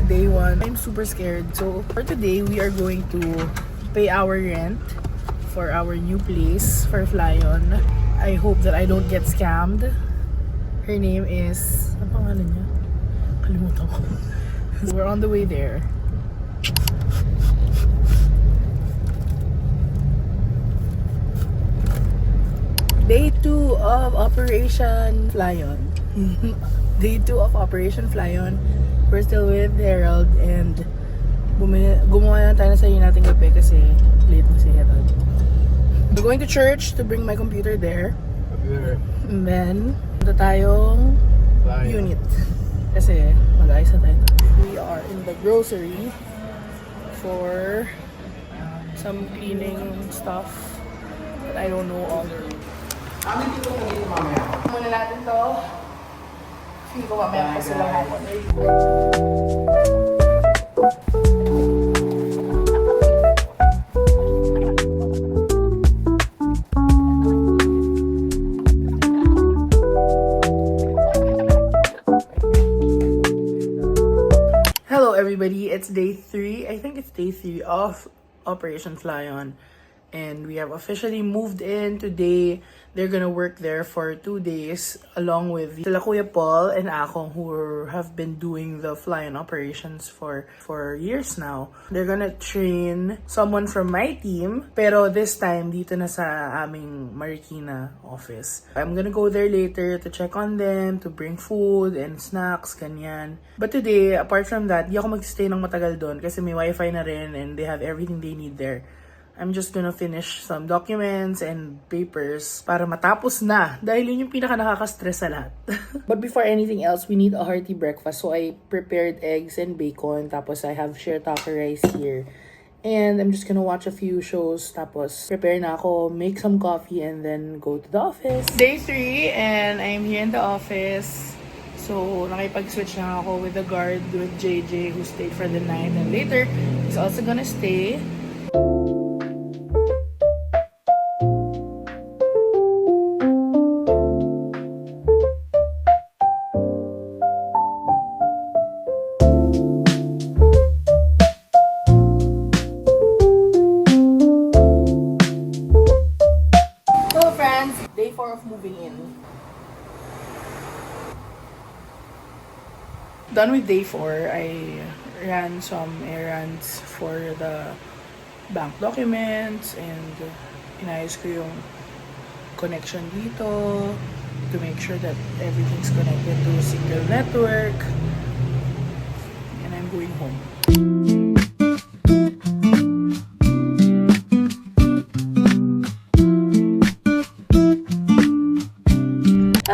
day 1. I'm super scared. So for today, we are going to pay our rent for our new place for Flyon. I hope that I don't get scammed. Her name is... Ano pangalan niya? Kalimutan ko. We're on the way there. Day 2 of Operation Flyon. Day 2 of Operation Flyon. We're still with Harold and gumawa na tayo na sa'yo nating kape kasi late na si Harold. We're going to church to bring my computer there. And then, punta tayong unit. Kasi mag-ayos na tayo. We are in the grocery for some cleaning stuff that I don't know all. Muna natin to. Feel ko mamaya pa sila hapon. Hello everybody, it's day 3. I think it's day 3 of Operation Flyon. And we have officially moved in today. They're gonna work there for 2 days along with sila Kuya Paul and Akong who have been doing the Flyon operations for years now. They're gonna train someone from my team pero this time dito na sa aming Marikina office. I'm gonna go there later to check on them, to bring food and snacks, kanyan. But today, apart from that, di ako mag-stay ng matagal doon kasi may wifi na rin and they have everything they need there. I'm just gonna finish some documents and papers para matapos na dahil yun yung pinaka nakaka-stress sa lahat. But before anything else, we need a hearty breakfast. So I prepared eggs and bacon, tapos I have shirataki rice here. And I'm just gonna watch a few shows, tapos prepare na ako, make some coffee, and then go to the office. Day 3 and I'm here in the office. So nakipag-switch na ako with the guard, with JJ who stayed for the night. And later, he's also gonna stay. Day 4 of moving in. Done with day 4, I ran some errands for the bank documents and inayos ko yung connection dito to make sure that everything's connected to a single network. And I'm going home.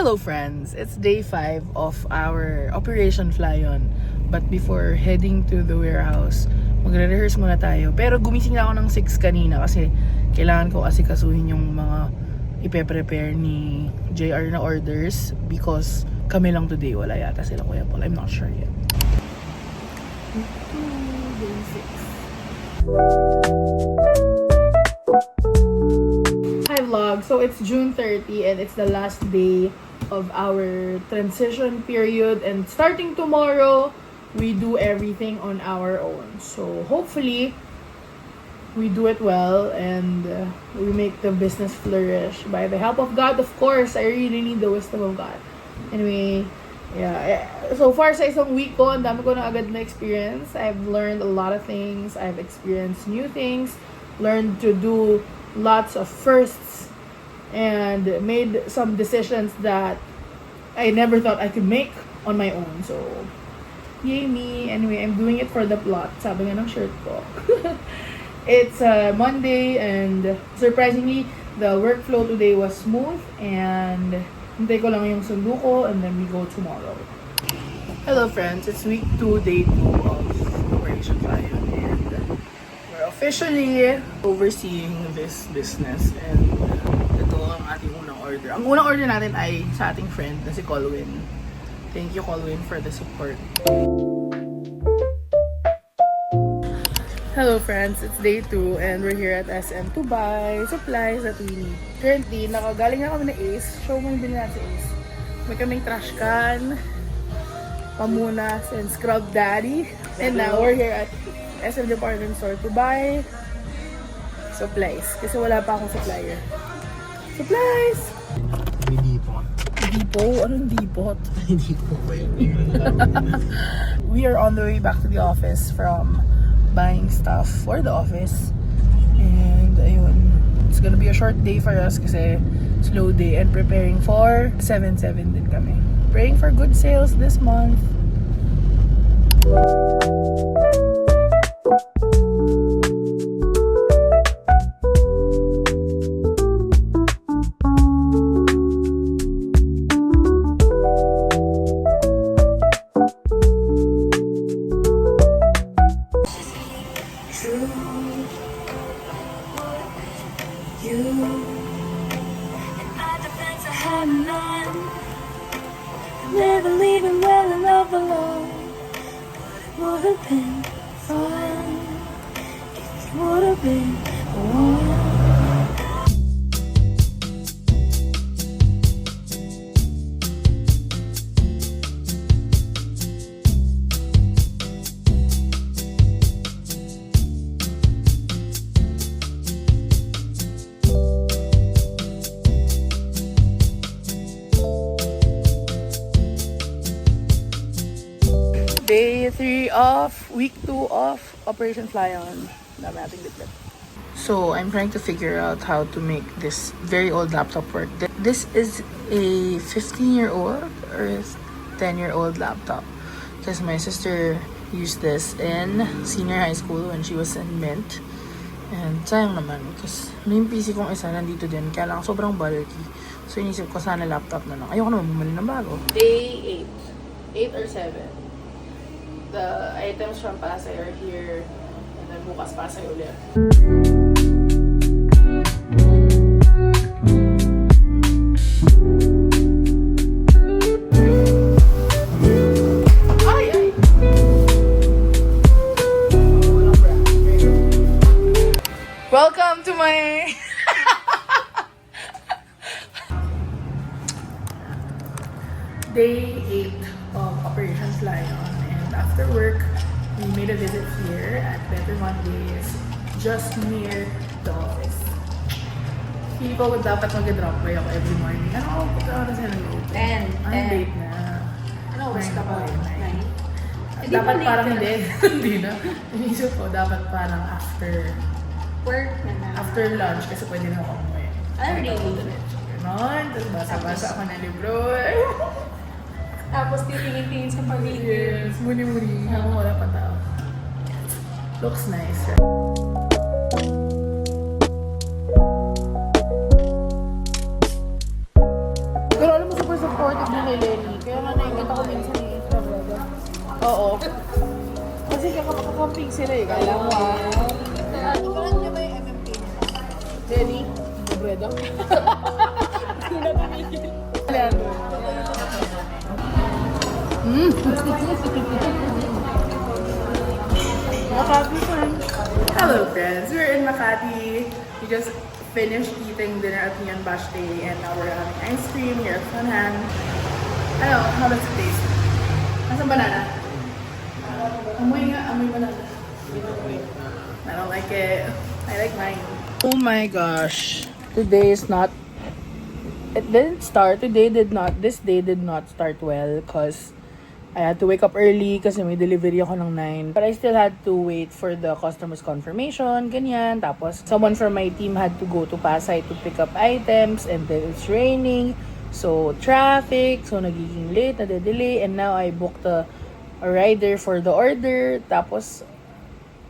Hello friends, it's day 5 of our Operation Flyon. But before heading to the warehouse, magre-rehearse muna tayo. Pero gumising na ako ng 6 kanina kasi kailangan ko asikasuhin yung mga ipe-prepare ni JR na orders because kami lang today, wala yata sila Kuya Paul. I'm not sure yet. Day 6. Hi vlog! So it's June 30 and it's the last day of our transition period, and starting tomorrow we do everything on our own. So hopefully we do it well and we make the business flourish by the help of God. Of course, I really need the wisdom of God. Anyway, yeah, so far sa isang week ko, ang dami ko na agad na experience. I've learned a lot of things. I've experienced new things, learned to do lots of firsts, and made some decisions that I never thought I could make on my own. So, yay me. Anyway, I'm doing it for the plot. Sabi nga ng shirt ko. It's Monday and surprisingly, the workflow today was smooth and hintay ko lang yung sundo ko and then we go tomorrow. Hello friends, it's week 2, day 2 of Operation Flyon and we're officially overseeing this business and ito ang ating unang order. Ang unang order natin ay sa ating friend na si Colwyn. Thank you Colwyn for the support. Hello friends, it's day 2 and we're here at SM to buy supplies that we need. Currently, nakagaling na kami na Ace. Show mo yung bilhin natin sa Ace. May kaming trash can, pamunas, and scrub daddy. And now we're here at SM Department Store to buy supplies. Kasi wala pa akong supplier. Supplies! May dipot. Depot? Anong depot? Dipot ba yun? We are on the way back to the office from buying stuff for the office. And ayun, it's gonna be a short day for us kasi slow day and preparing for 7/7 din kami. Praying for good sales this month. Never leaving well enough alone. Would have been fun if you would have been the one. Day 3 off, week 2 off, Operation Fly On. Dami nating bitbit. So, I'm trying to figure out how to make this very old laptop work. This is a 15-year-old or 10-year-old laptop. Because my sister used this in senior high school when she was in Mint. And sayang naman, kasi yung PC kong isa nandito din, kaya lang sobrang bulky. So, inisip ko sana laptop na lang. Ayoko naman bumili ng bago. Day 8. 8 or 7. The items from Pasay are here, and then bukas Pasay ulit. Ay! Walang brand. Welcome to my... Day 8 of Operation Fly On. After work, we made a visit here at Better Mondays, just near the office. Feel ko dapat mag-drop by ako every morning. Ano ako, pagka oras na nag-open? 10. Ang late na. Ano oras ka ba? 9? Dapat parang hindi. Hindi na. Inisip ko, dapat parang after Work na. after lunch kasi pwede na ako umuwi. Really? Ganon. Tapos basa-basa ako ng libro. Tapos titingin-tingin sa paligid. Yes, muni-muni. Habang wala pa tao. Looks nice, right? Pero alam mo, super supportive na kay Lenny. Kaya nga nakikita ko minsan ni Instagram. Oo. Kasi kakakamping sila eh. Kala mo Ikaw niya ba yung MMK niya? Lenny? Bredo? Hindi na tumigil. Leandro. Makati friends. Hello friends, we're in Makati. We just finished eating dinner at Neon Bash Day and now we're having ice cream here at Funhan. Ano, how does it taste? Nasaan banana? Amoy nga, amoy banana. I don't like it. I like mine. Oh my gosh. Today is not... It didn't start. This day did not start well because I had to wake up early kasi may delivery ako ng 9. But I still had to wait for the customer's confirmation, ganyan. Tapos, someone from my team had to go to Pasay to pick up items and then it's raining. So, traffic. So, nagiging late, nade-delay. And now, I booked a rider for the order. Tapos,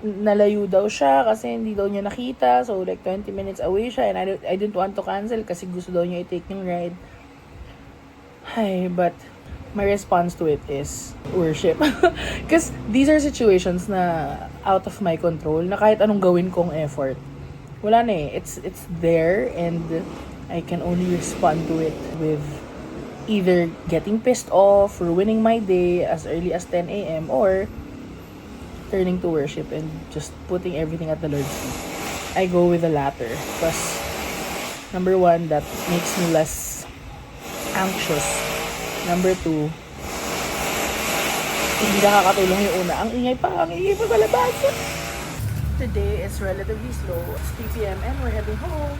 nalayo daw siya kasi hindi daw niya nakita. So, like, 20 minutes away siya. And I didn't want to cancel kasi gusto daw niya i-take yung ride. Hi, but... my response to it is worship. Because these are situations na out of my control, na kahit anong gawin kong effort, wala na eh. It's there and I can only respond to it with either getting pissed off, ruining my day as early as 10 a.m. or turning to worship and just putting everything at the Lord's feet. I go with the latter because number one, that makes me less anxious. Number 2, Hindi nakakatulong yung una. Ang ingay pa sa labas. Today is relatively slow. It's 3 p.m. and we're heading home.